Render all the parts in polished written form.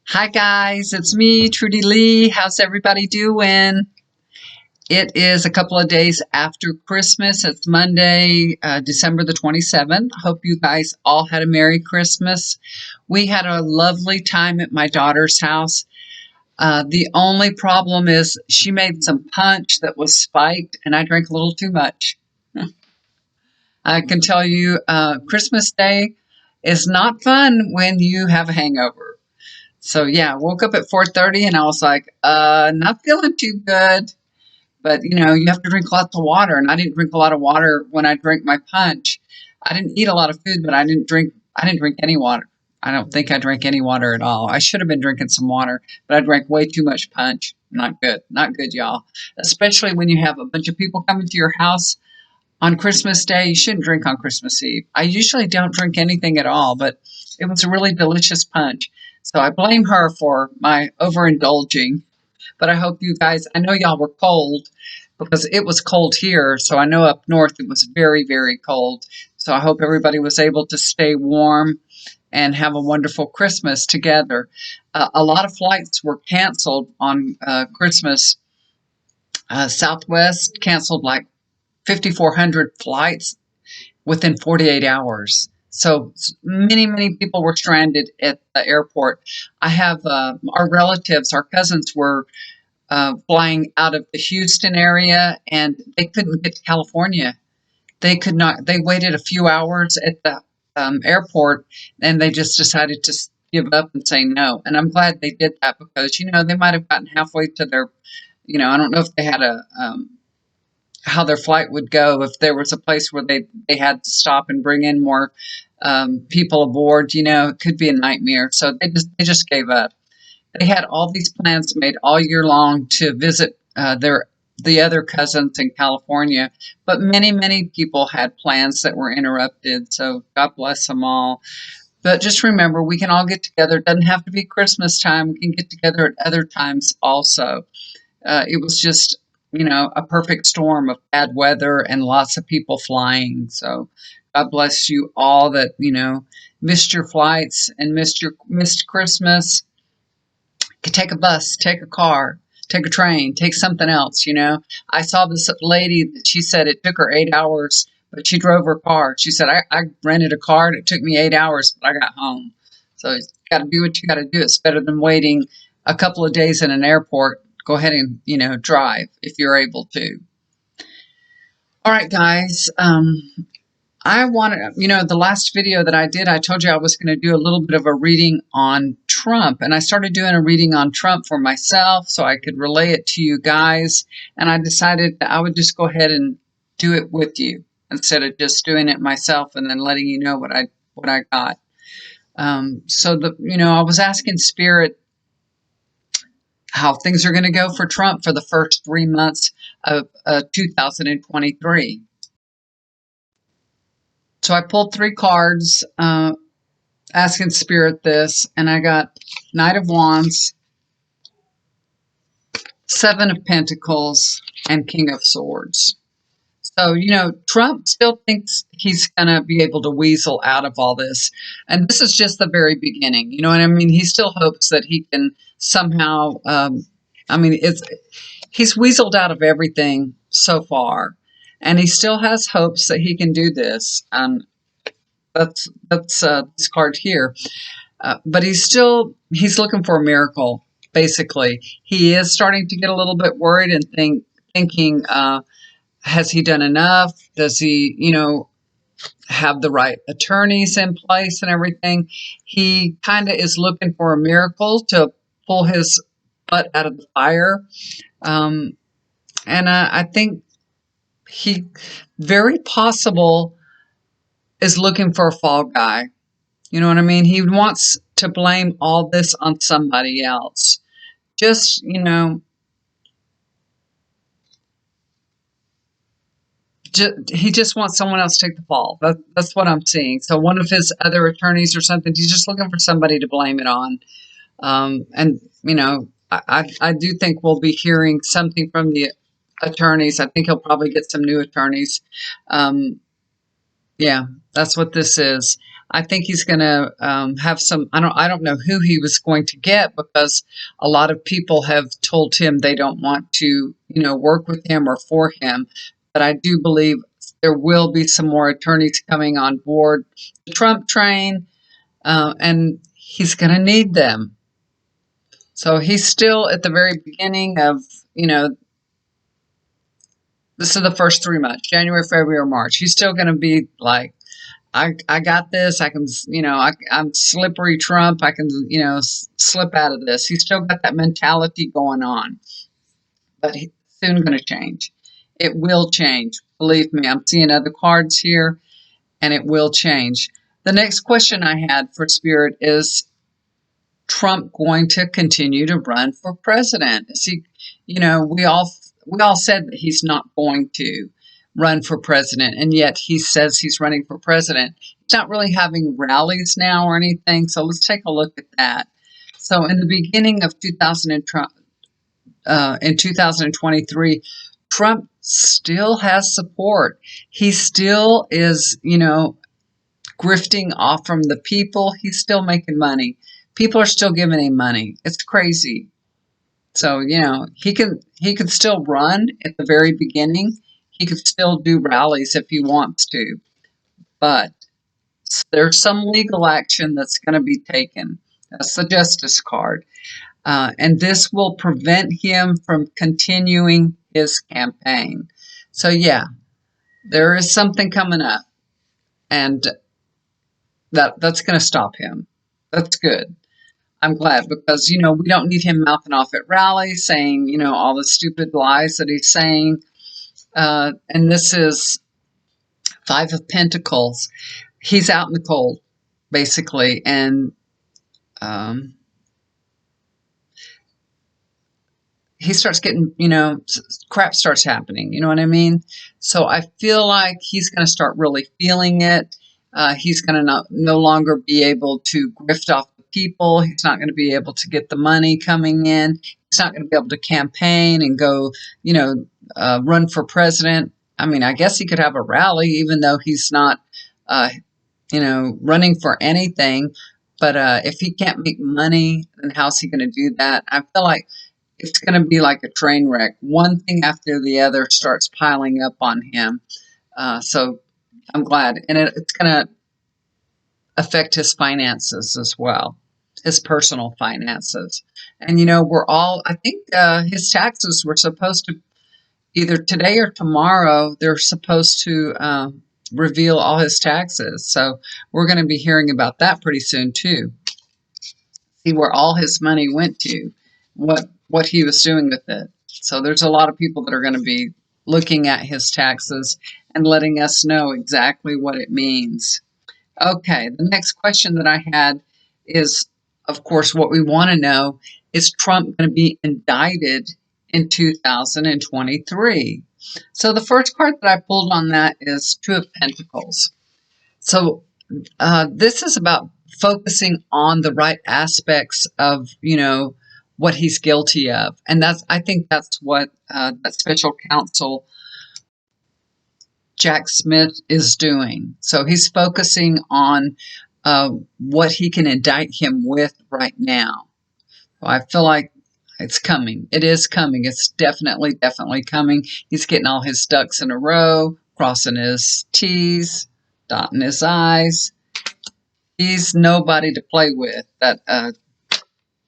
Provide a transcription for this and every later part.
Hi guys, it's me, Trudy Lee. How's everybody doing? It is a couple of days after Christmas. It's Monday, December the 27th. Hope you guys all had a Merry Christmas. We had a lovely time at my daughter's house. The only problem is she made some punch that was spiked and I drank a little too much. I can tell you, Christmas Day is not fun when you have a hangover. So yeah, woke up at 4:30 and I was like, not feeling too good. But you have to drink lots of water, and I didn't drink a lot of water when I drank my punch. I didn't eat a lot of food, but I didn't drink any water. I don't think I drank any water at all. I should have been drinking some water, but I drank way too much punch. Not good. Not good, y'all. Especially when you have a bunch of people coming to your house on Christmas Day. You shouldn't drink on Christmas Eve. I usually don't drink anything at all, but it was a really delicious punch. So I blame her for my overindulging. But I hope you guys, I know y'all were cold because it was cold here. So I know up north it was very, very cold. So I hope everybody was able to stay warm and have a wonderful Christmas together. A lot of flights were canceled on Christmas. Southwest canceled like 5,400 flights within 48 hours. So many, many people were stranded at the airport. I have our relatives, our cousins were flying out of the Houston area and they couldn't get to California. They could not, they waited a few hours at the airport and they just decided to give up and say no. And I'm glad they did that because, they might have gotten halfway to their, I don't know if they had how their flight would go if there was a place where they had to stop and bring in more people aboard. It could be a nightmare. So they just gave up. They had all these plans made all year long to visit the other cousins in California, but many, many people had plans that were interrupted. So God bless them all. But just remember, we can all get together. It doesn't have to be Christmas time. We can get together at other times also. It was just, a perfect storm of bad weather and lots of people flying. So God bless you all that, missed your flights and missed Christmas. Take a bus, take a car, take a train, take something else. I saw this lady that she said it took her 8 hours, but she drove her car. She said, I rented a car and it took me 8 hours, but I got home. So you got to do what you got to do. It's better than waiting a couple of days in an airport. Go ahead and, drive if you're able to. All right, guys. I wanted, the last video that I did, I told you I was going to do a little bit of a reading on Trump. And I started doing a reading on Trump for myself so I could relay it to you guys. And I decided that I would just go ahead and do it with you instead of just doing it myself and then letting you know what I got. I was asking Spirit how things are going to go for Trump for the first 3 months of 2023. So I pulled 3 cards, asking Spirit this, and I got Knight of Wands, 7 of Pentacles, and King of Swords. So, Trump still thinks he's going to be able to weasel out of all this. And this is just the very beginning. You know what I mean? He still hopes that he can somehow, he's weaseled out of everything so far. And he still has hopes that he can do this. That's this card here. But he's looking for a miracle, basically. He is starting to get a little bit worried and thinking, has he done enough? Does he, have the right attorneys in place and everything? He kind of is looking for a miracle to pull his butt out of the fire. And I think he very possible is looking for a fall guy. You know what I mean? He wants to blame all this on somebody else. Just, he just wants someone else to take the fall. That's what I'm seeing. So one of his other attorneys or something, he's just looking for somebody to blame it on. I do think we'll be hearing something from the attorneys. I think he'll probably get some new attorneys. Yeah, that's what this is. I think he's going to have some. I don't know who he was going to get, because a lot of people have told him they don't want to, work with him or for him. But I do believe there will be some more attorneys coming on board the Trump train, and he's going to need them. So he's still at the very beginning of, this is the first 3 months, January, February, or March. He's still going to be like, I got this. I can, I'm slippery Trump. I can, slip out of this. He's still got that mentality going on, but he's soon going to change. It will change. Believe me, I'm seeing other cards here, and it will change. The next question I had for Spirit is Trump going to continue to run for president? Is he, we all said that he's not going to run for president, and yet he says he's running for president. He's not really having rallies now or anything, so let's take a look at that. So in the beginning of 2023, Trump still has support. He still is, grifting off from the people. He's still making money. People are still giving him money. It's crazy. So, he can still run at the very beginning. He could still do rallies if he wants to. But there's some legal action that's going to be taken. That's the Justice card. And this will prevent him from continuing his campaign. So, yeah, there is something coming up. And that's going to stop him. That's good. I'm glad, because, we don't need him mouthing off at rallies saying, all the stupid lies that he's saying. And this is 5 of Pentacles. He's out in the cold, basically. And he starts getting, crap starts happening. You know what I mean? So I feel like he's going to start really feeling it. He's going to no longer be able to grift off the people. He's not going to be able to get the money coming in. He's not going to be able to campaign and go, run for president. I mean, I guess he could have a rally, even though he's not, running for anything. But if he can't make money, then how's he going to do that? I feel like it's going to be like a train wreck. One thing after the other starts piling up on him. So I'm glad. And it's going to affect his finances as well, his personal finances. And, I think his taxes were supposed to, either today or tomorrow, they're supposed to reveal all his taxes. So we're going to be hearing about that pretty soon, too. See where all his money went to, what he was doing with it. So there's a lot of people that are going to be looking at his taxes and letting us know exactly what it means. Okay, the next question that I had is, of course, what we want to know, is Trump going to be indicted in 2023? So the first card that I pulled on that is 2 of Pentacles. So this is about focusing on the right aspects of, what he's guilty of. And I think that's what that special counsel Jack Smith is doing. So he's focusing on what he can indict him with right now. Well, I feel like it's coming. It is coming. It's definitely coming. He's getting all his ducks in a row, crossing his T's, dotting his I's. He's nobody to play with, that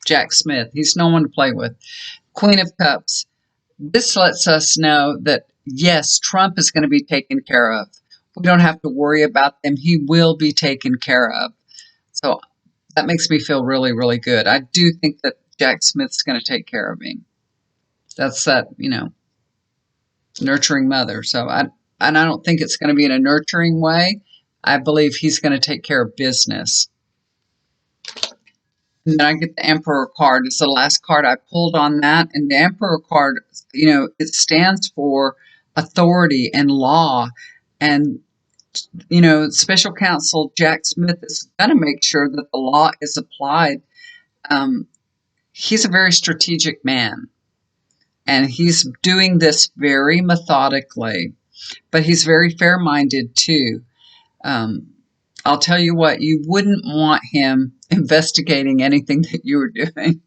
Jack Smith. He's no one to play with. Queen of Cups. This lets us know that, yes, Trump is going to be taken care of. We don't have to worry about them. He will be taken care of. So that makes me feel really, really good. I do think that Jack Smith's going to take care of him. That's that, nurturing mother. So I don't think it's going to be in a nurturing way. I believe he's going to take care of business. And then I get the Emperor card. It's the last card I pulled on that. And the Emperor card, it stands for authority and law. And, Special Counsel Jack Smith is going to make sure that the law is applied. He's a very strategic man. And he's doing this very methodically. But he's very fair-minded, too. I'll tell you what, you wouldn't want him investigating anything that you were doing.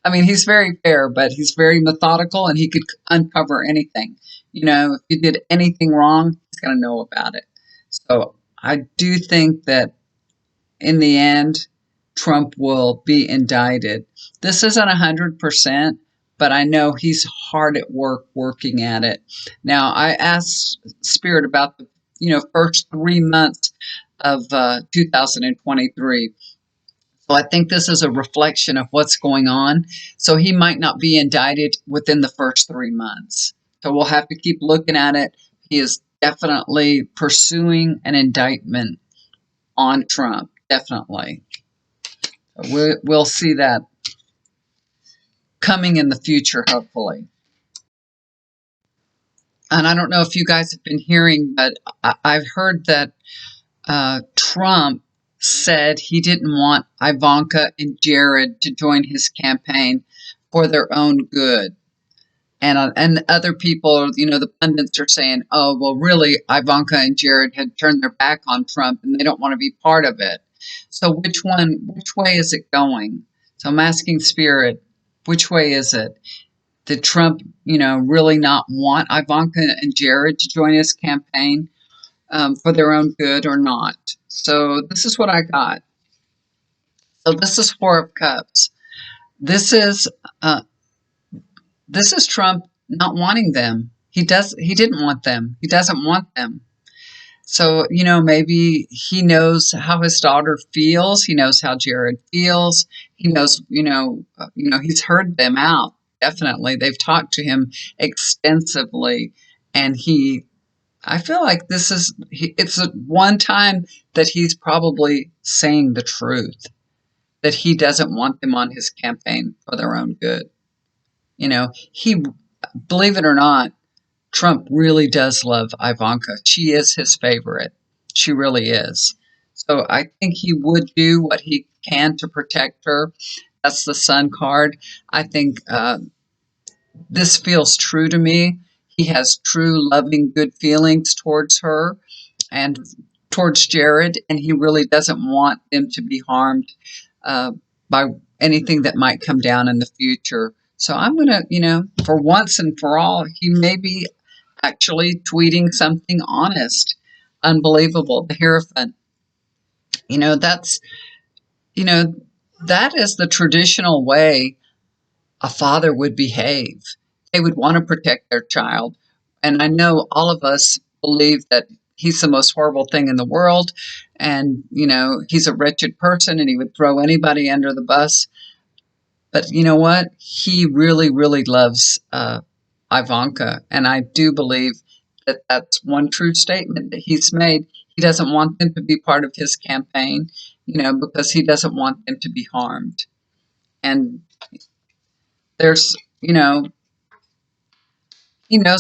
I mean, he's very fair, but he's very methodical and he could uncover anything. You know, if you did anything wrong, he's going to know about it. So I do think that in the end, Trump will be indicted. This isn't 100%, but I know he's hard at work working at it. Now, I asked Spirit about the first 3 months of 2023. So I think this is a reflection of what's going on. So he might not be indicted within the first 3 months. So we'll have to keep looking at it. He is definitely pursuing an indictment on Trump. Definitely. We'll see that coming in the future, hopefully. And I don't know if you guys have been hearing, but I've heard that Trump said he didn't want Ivanka and Jared to join his campaign for their own good. And other people, the pundits are saying, oh, well, really, Ivanka and Jared had turned their back on Trump and they don't want to be part of it. So which way is it going? So I'm asking Spirit, which way is it? Did Trump, really not want Ivanka and Jared to join his campaign for their own good or not? So this is what I got. So this is Four of Cups. This is Trump not wanting them. He didn't want them. He doesn't want them. So, maybe he knows how his daughter feels. He knows how Jared feels. He knows, he's heard them out. Definitely. They've talked to him extensively. And I feel like it's one time that he's probably saying the truth, that he doesn't want them on his campaign for their own good. Believe it or not, Trump really does love Ivanka. She is his favorite. She really is. So I think he would do what he can to protect her. That's the Sun card. I think this feels true to me. He has true, loving, good feelings towards her and towards Jared, and he really doesn't want them to be harmed by anything that might come down in the future. So I'm going to, for once and for all, he may be actually tweeting something honest. Unbelievable. The Hierophant. That's, that is the traditional way a father would behave. They would want to protect their child. And I know all of us believe that he's the most horrible thing in the world. And, he's a wretched person and he would throw anybody under the bus. But you know what? He really, really loves Ivanka. And I do believe that that's one true statement that he's made. He doesn't want them to be part of his campaign, because he doesn't want them to be harmed. And there's, he knows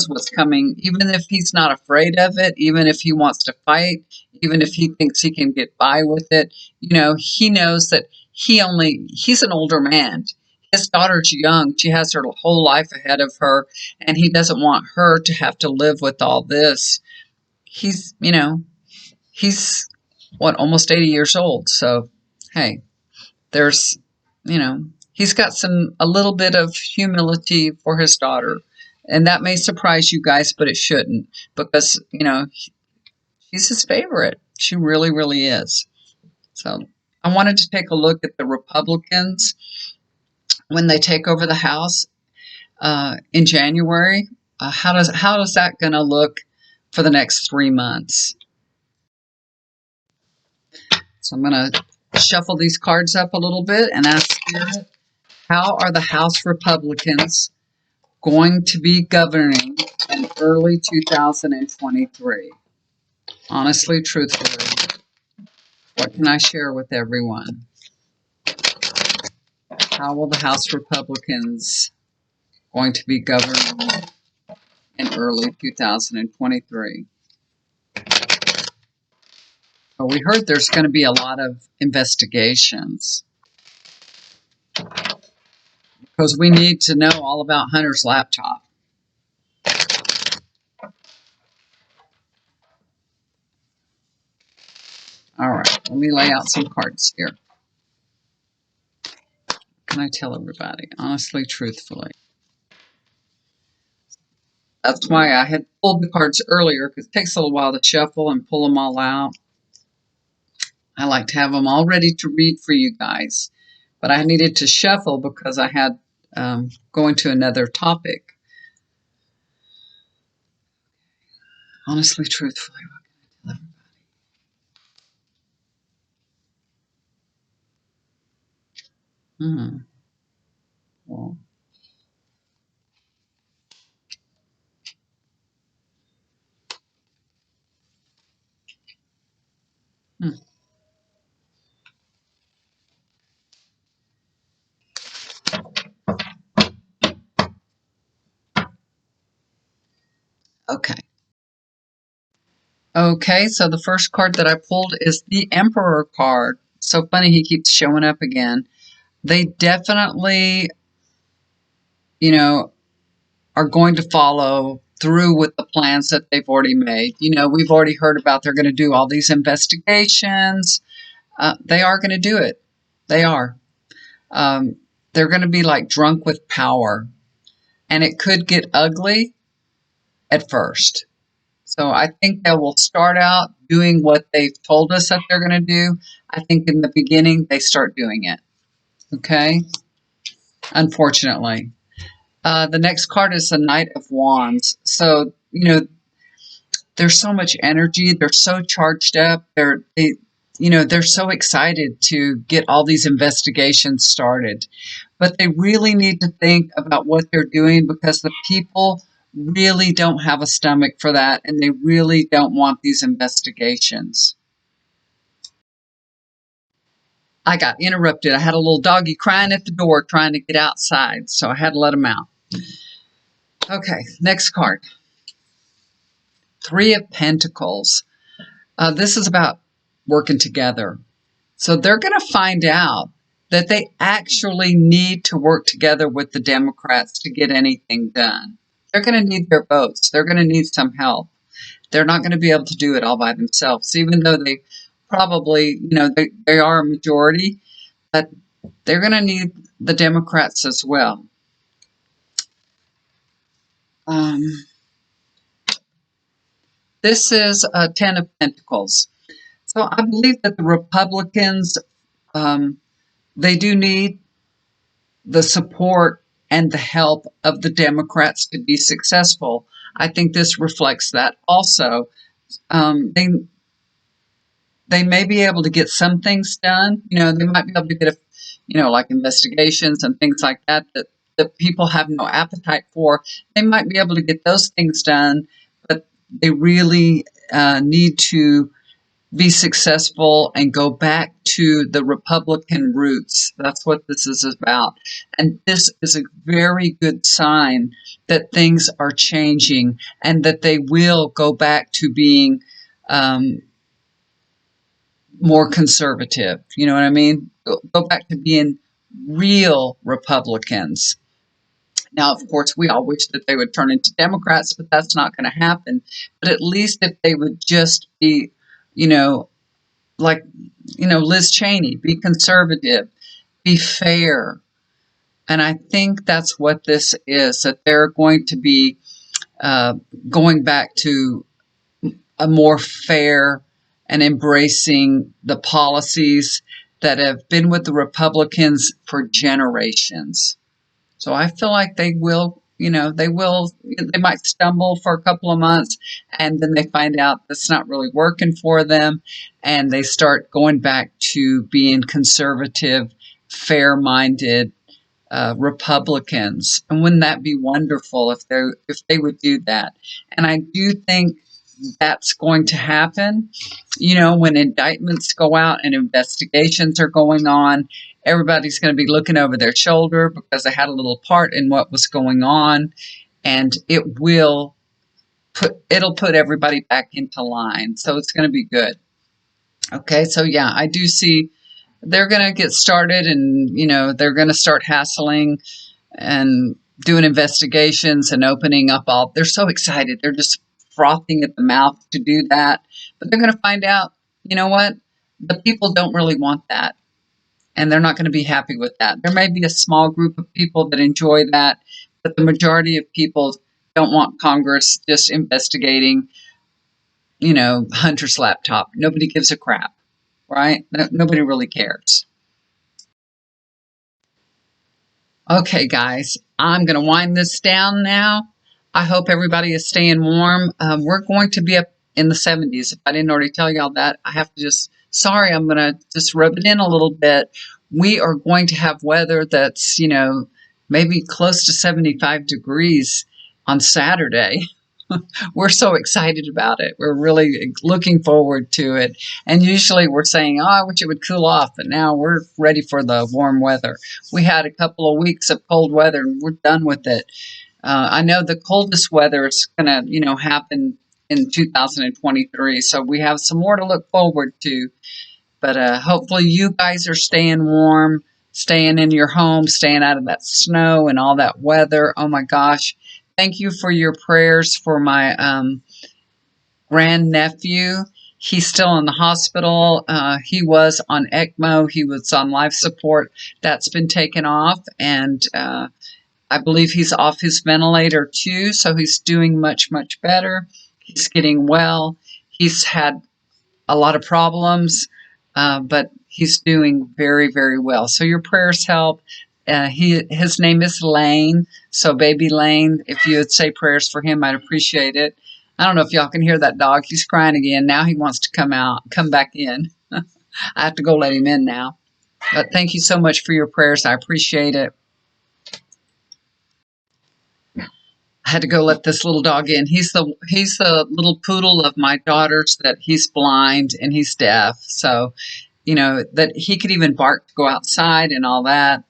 what's coming, even if he's not afraid of it, even if he wants to fight, even if he thinks he can get by with it. He knows that he's an older man. His daughter's young. She has her whole life ahead of her, and he doesn't want her to have to live with all this. He's almost 80 years old. So, hey, there's, he's got a little bit of humility for his daughter. And that may surprise you guys, but it shouldn't, because, she's his favorite. She really, really is. So I wanted to take a look at the Republicans when they take over the House in January. How is that going to look for the next 3 months? So I'm going to shuffle these cards up a little bit and ask Spirit, how are the House Republicans going to be governing in early 2023? Honestly, truthfully, what can I share with everyone? How will the House Republicans going to be governing in early 2023? Well, we heard there's going to be a lot of investigations because we need to know all about Hunter's laptop. All right, let me lay out some cards here. Can I tell everybody? Honestly, truthfully. That's why I had pulled the cards earlier, because it takes a little while to shuffle and pull them all out. I like to have them all ready to read for you guys. But I needed to shuffle because I had going to another topic. Honestly, truthfully, what can I tell everybody? Well, hmm. Okay. Okay, so the first card that I pulled is the Emperor card. So funny, he keeps showing up again. They definitely, you know, are going to follow through with the plans that they've already made. We've already heard about they're going to do all these investigations. They are going to do it. They are. Um, they're going to be like drunk with power, and it could get ugly at first. So I think they will start out doing what they've told us that they're going to do. I think in the beginning they start doing it. Okay? Unfortunately. The next card is the Knight of Wands. So, there's so much energy. They're so charged up. They're so excited to get all these investigations started. But they really need to think about what they're doing, because the people really don't have a stomach for that, and they really don't want these investigations. I got interrupted. I had a little doggy crying at the door trying to get outside, so I had to let him out. Okay, next card. Three of Pentacles. This is about working together. So they're going to find out that they actually need to work together with the Democrats to get anything done. They're going to need their votes. They're going to need some help. They're not going to be able to do it all by themselves, even though they probably, they are a majority, but they're going to need the Democrats as well. This is a Ten of Pentacles. So I believe that the Republicans, they do need the support and the help of the Democrats to be successful. I think this reflects that also. They may be able to get some things done. They might be able to get like investigations and things like that that people have no appetite for. They might be able to get those things done, but they really need to be successful and go back to the Republican roots. That's what this is about. And this is a very good sign that things are changing and that they will go back to being more conservative. You know what I mean? Go back to being real Republicans. Now, of course, we all wish that they would turn into Democrats, but that's not going to happen. But at least if they would just be, like, Liz Cheney, be conservative, be fair. And I think that's what this is, that they're going to be going back to a more fair and embracing the policies that have been with the Republicans for generations. So I feel like they will, they might stumble for a couple of months, and then they find out that's not really working for them, and they start going back to being conservative, fair-minded Republicans. And wouldn't that be wonderful if they would do that? And I do think that's going to happen. When indictments go out and investigations are going on, everybody's going to be looking over their shoulder because they had a little part in what was going on, and it'll put everybody back into line. So it's going to be good. Okay, so yeah, I do see they're going to get started, and they're going to start hassling and doing investigations and opening up all. They're so excited. They're just frothing at the mouth to do that. But they're going to find out, you know what? the people don't really want that, and they're not going to be happy with that. There may be a small group of people that enjoy that, but the majority of people don't want Congress just investigating, Hunter's laptop. Nobody gives a crap, right? Nobody really cares. Okay, guys, I'm going to wind this down now. I hope everybody is staying warm. We're going to be up in the 70s. If I didn't already tell y'all that, I have to sorry, I'm going to just rub it in a little bit. We are going to have weather that's, maybe close to 75 degrees on Saturday. We're so excited about it. We're really looking forward to it. And usually we're saying, oh, I wish it would cool off, but now we're ready for the warm weather. We had a couple of weeks of cold weather and we're done with it. I know the coldest weather is going to, happen in 2023. So we have some more to look forward to. But hopefully you guys are staying warm, staying in your home, staying out of that snow and all that weather. Oh my gosh. Thank you for your prayers for my grandnephew. He's still in the hospital. He was on ECMO. He was on life support. That's been taken off. And I believe he's off his ventilator too. So he's doing much, much better. He's getting well. He's had a lot of problems, but he's doing very, very well. So your prayers help. His name is Lane. So baby Lane, if you would say prayers for him, I'd appreciate it. I don't know if y'all can hear that dog. He's crying again. Now he wants to come back in. I have to go let him in now. But thank you so much for your prayers. I appreciate it. I had to go let this little dog in. He's the little poodle of my daughter's that he's blind and he's deaf. So, that he could even bark to go outside and all that.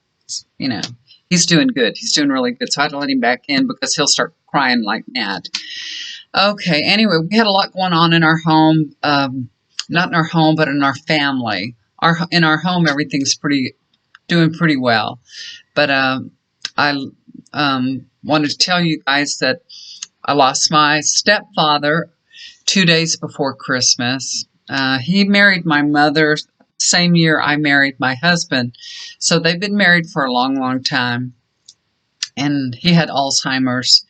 He's doing good. He's doing really good. So I had to let him back in because he'll start crying like mad. Okay. Anyway, we had a lot going on in our home. Not in our home, but in our family. In our home, everything's doing pretty well. But I wanted to tell you guys that I lost my stepfather 2 days before Christmas. He married my mother same year I married my husband. So they've been married for a long, long time. And he had Alzheimer's.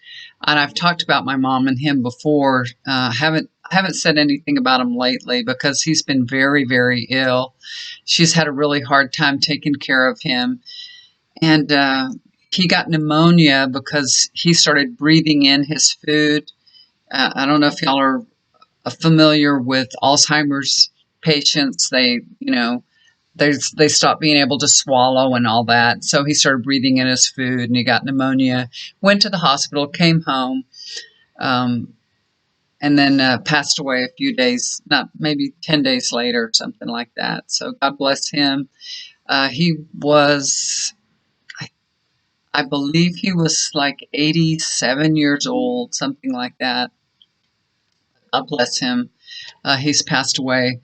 And I've talked about my mom and him before. Haven't said anything about him lately because he's been very, very ill. She's had a really hard time taking care of him. And he got pneumonia because he started breathing in his food. I don't know if y'all are familiar with Alzheimer's patients. They stop being able to swallow and all that. So he started breathing in his food and he got pneumonia, went to the hospital, came home, and then passed away a few days, not maybe 10 days later, something like that. So God bless him. He was, I believe he was like 87 years old, something like that. God bless him. He's passed away.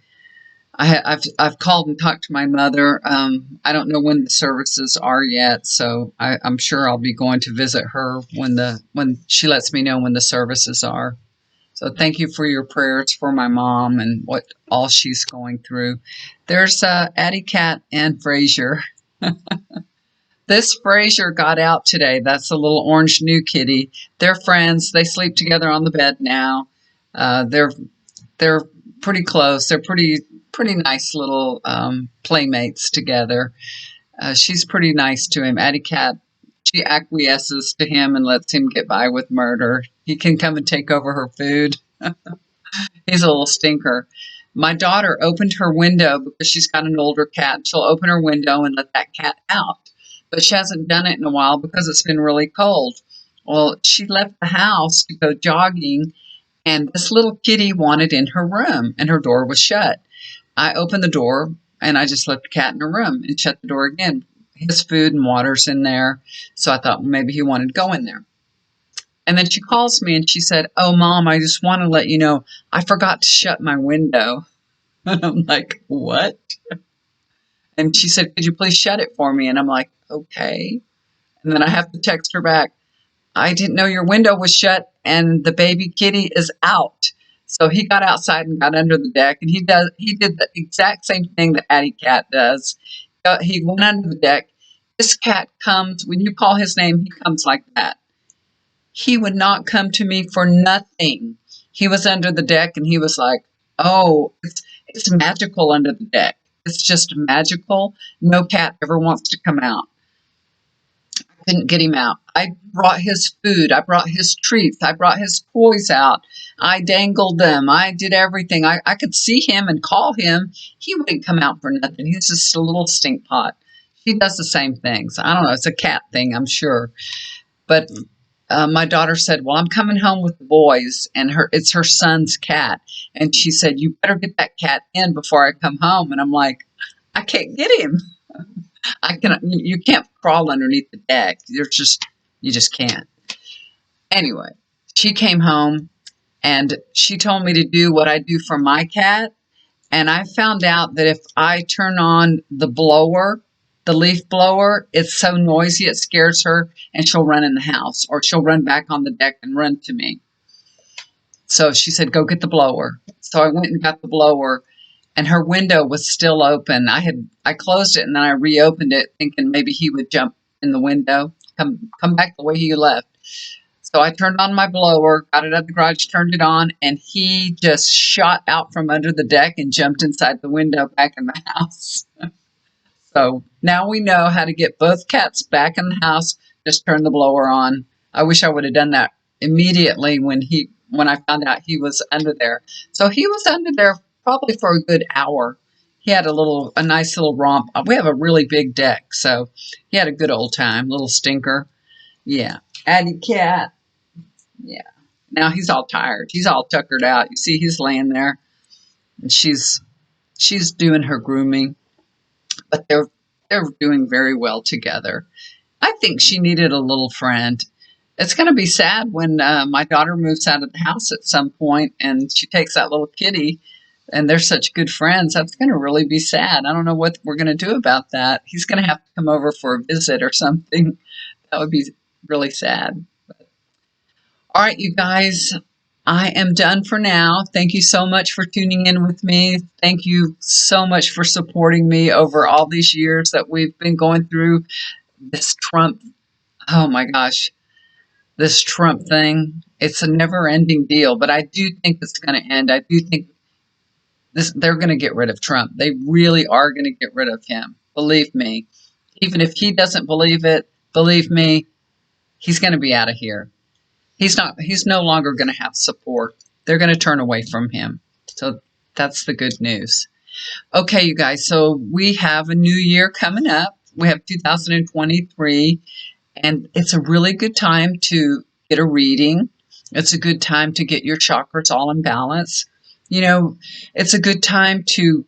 I've called and talked to my mother. I don't know when the services are yet, so I'm sure I'll be going to visit her when she lets me know when the services are. So thank you for your prayers for my mom and what all she's going through. There's Addie Cat and Frazier. This Frazier got out today. That's a little orange new kitty. They're friends. They sleep together on the bed now. They're pretty close. They're pretty nice little playmates together. She's pretty nice to him. Addie Cat, she acquiesces to him and lets him get by with murder. He can come and take over her food. He's a little stinker. My daughter opened her window because she's got an older cat. She'll open her window and let that cat out. But she hasn't done it in a while because it's been really cold. Well, she left the house to go jogging, and this little kitty wanted in her room, and her door was shut. I opened the door, and I just let the cat in her room and shut the door again. His food and water's in there, so I thought maybe he wanted to go in there. And then she calls me, and she said, "Oh, Mom, I just want to let you know, I forgot to shut my window." And I'm like, "What?" And she said, "Could you please shut it for me?" And I'm like, "Okay." And then I have to text her back, "I didn't know your window was shut and the baby kitty is out." So he got outside and got under the deck, and he did the exact same thing that Addie Cat does. He went under the deck. This cat comes when you call his name. He comes like that. He would not come to me for nothing. He was under the deck, and he was like, "Oh, it's magical under the deck. It's just magical. No cat ever wants to come out." Couldn't get him out. I brought his food. I brought his treats. I brought his toys out. I dangled them. I did everything. I could see him and call him. He wouldn't come out for nothing. He's just a little stink pot. She does the same things. I don't know. It's a cat thing, I'm sure. But my daughter said, "Well, I'm coming home with the boys, and it's her son's cat." And she said, "You better get that cat in before I come home." And I'm like, "I can't get him. You can't crawl underneath the deck. You just can't." Anyway, she came home and she told me to do what I do for my cat. And I found out that if I turn on the blower, the leaf blower, it's so noisy it scares her and she'll run in the house, or she'll run back on the deck and run to me. So she said, "Go get the blower." So I went and got the blower, and her window was still open. I closed it and then I reopened it thinking maybe he would jump in the window, come back the way he left. So I turned on my blower, got it at the garage, turned it on, and he just shot out from under the deck and jumped inside the window back in the house. So now we know how to get both cats back in the house. Just turn the blower on. I wish I would have done that immediately when I found out he was under there. So he was under there probably for a good hour. He had a nice little romp. We have a really big deck, so he had a good old time. Little stinker. Yeah. Addie Cat. Yeah. Now he's all tired. He's all tuckered out. You see, he's laying there, and she's doing her grooming, but they're doing very well together. I think she needed a little friend. It's going to be sad when my daughter moves out of the house at some point, and she takes that little kitty, and they're such good friends. That's going to really be sad. I don't know what we're going to do about that. He's going to have to come over for a visit or something. That would be really sad. All right, you guys, I am done for now. Thank you so much for tuning in with me. Thank you so much for supporting me over all these years that we've been going through this Trump. Oh my gosh, this Trump thing. It's a never-ending deal, but I do think it's going to end. I do think they're going to get rid of Trump. They really are going to get rid of him. Believe me. Even if he doesn't believe it, believe me, he's going to be out of here. He's no longer going to have support. They're going to turn away from him. So that's the good news. Okay, you guys, so we have a new year coming up. We have 2023, and it's a really good time to get a reading. It's a good time to get your chakras all in balance. You know, it's a good time to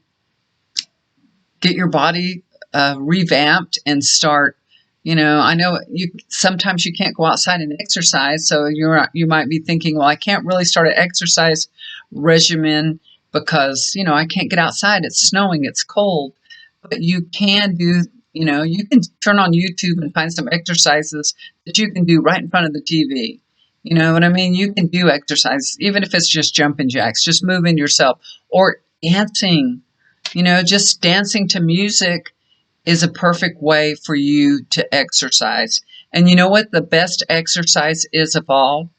get your body revamped and start. You know, I know sometimes you can't go outside and exercise, so you might be thinking, well, I can't really start an exercise regimen because, I can't get outside. It's snowing, it's cold. But you can you can turn on YouTube and find some exercises that you can do right in front of the TV. You know what I mean? You can do exercise, even if it's just jumping jacks, just moving yourself, or dancing. Just dancing to music is a perfect way for you to exercise. And you know what the best exercise is of all?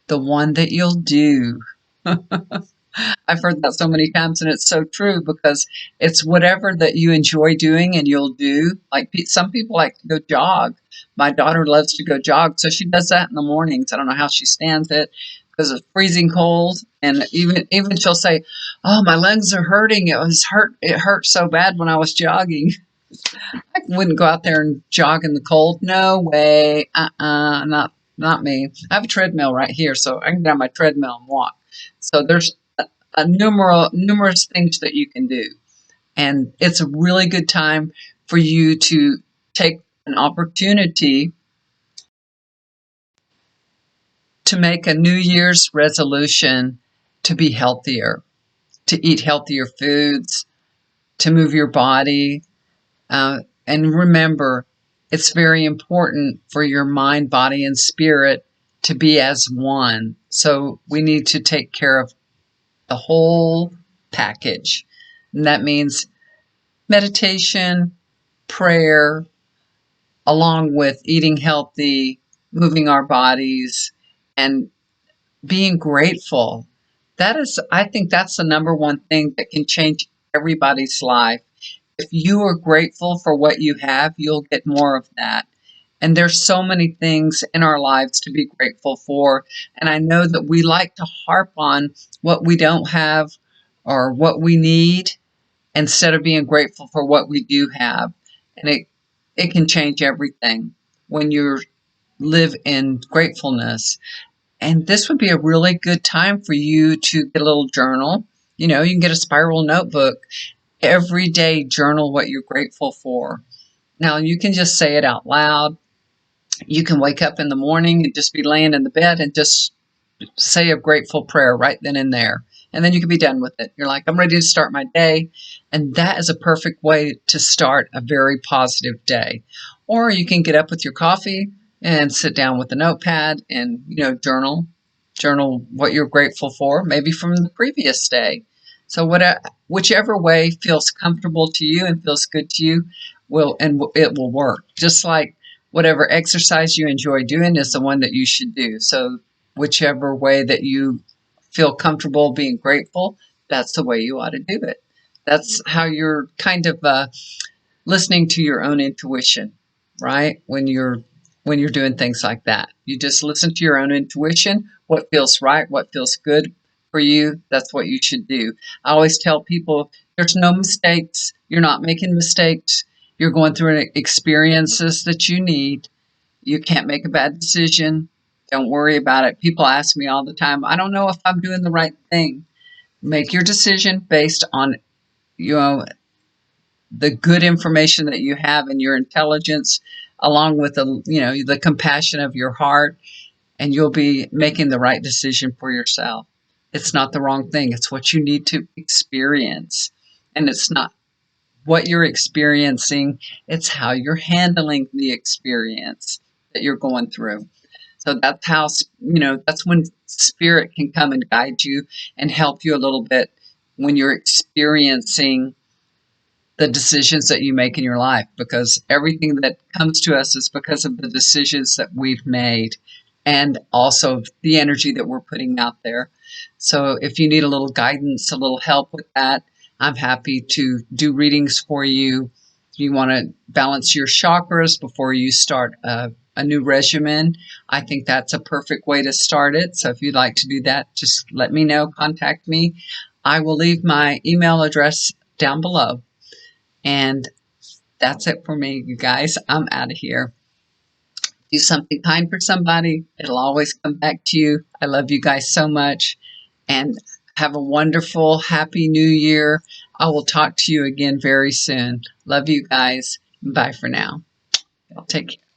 The one that you'll do. I've heard that so many times, and it's so true, because it's whatever that you enjoy doing and you'll do. Like some people like to go jog. My daughter loves to go jog, so she does that in the mornings. I don't know how she stands it, because it's freezing cold, and even she'll say, "Oh, my lungs are hurting. It hurt so bad when I was jogging." I wouldn't go out there and jog in the cold. No way. Not me. I have a treadmill right here, so I can get on my treadmill and walk. So there's numerous things that you can do. And it's a really good time for you to take an opportunity to make a New Year's resolution to be healthier, to eat healthier foods, to move your body. And remember, it's very important for your mind, body, and spirit to be as one. So we need to take care of the whole package. And that means meditation, prayer, along with eating healthy, moving our bodies, and being grateful. I think that's the number one thing that can change everybody's life. If you are grateful for what you have, you'll get more of that. And there's so many things in our lives to be grateful for. And I know that we like to harp on what we don't have or what we need instead of being grateful for what we do have. And it can change everything when you live in gratefulness. And this would be a really good time for you to get a little journal. You can get a spiral notebook. Every day, journal what you're grateful for. Now, you can just say it out loud. You can wake up in the morning and just be laying in the bed and just say a grateful prayer right then and there. And then you can be done with it. You're like, I'm ready to start my day. And that is a perfect way to start a very positive day. Or you can get up with your coffee and sit down with a notepad and, journal what you're grateful for, maybe from the previous day. So whichever way feels comfortable to you and feels good to you it will work. Just like whatever exercise you enjoy doing is the one that you should do. So whichever way that you feel comfortable being grateful, that's the way you ought to do it. That's how you're kind of listening to your own intuition, right? When you're doing things like that, you just listen to your own intuition. What feels right, what feels good for you, that's what you should do. I always tell people there's no mistakes. You're not making mistakes. You're going through experiences that you need. You can't make a bad decision. Don't worry about it. People ask me all the time, I don't know if I'm doing the right thing. Make your decision based on, the good information that you have and your intelligence, along with the compassion of your heart, and you'll be making the right decision for yourself. It's not the wrong thing. It's what you need to experience. And it's not what you're experiencing. It's how you're handling the experience that you're going through. So that's how, that's when spirit can come and guide you and help you a little bit when you're experiencing the decisions that you make in your life, because everything that comes to us is because of the decisions that we've made and also the energy that we're putting out there. So if you need a little guidance, a little help with that, I'm happy to do readings for you. If you want to balance your chakras before you start a new regimen, I think that's a perfect way to start it. So if you'd like to do that, just let me know, contact me. I will leave my email address down below. And that's it for me, you guys. I'm out of here. Do something kind for somebody. It'll always come back to you. I love you guys so much. And have a wonderful, happy new year. I will talk to you again very soon. Love you guys. Bye for now. Y'all take care.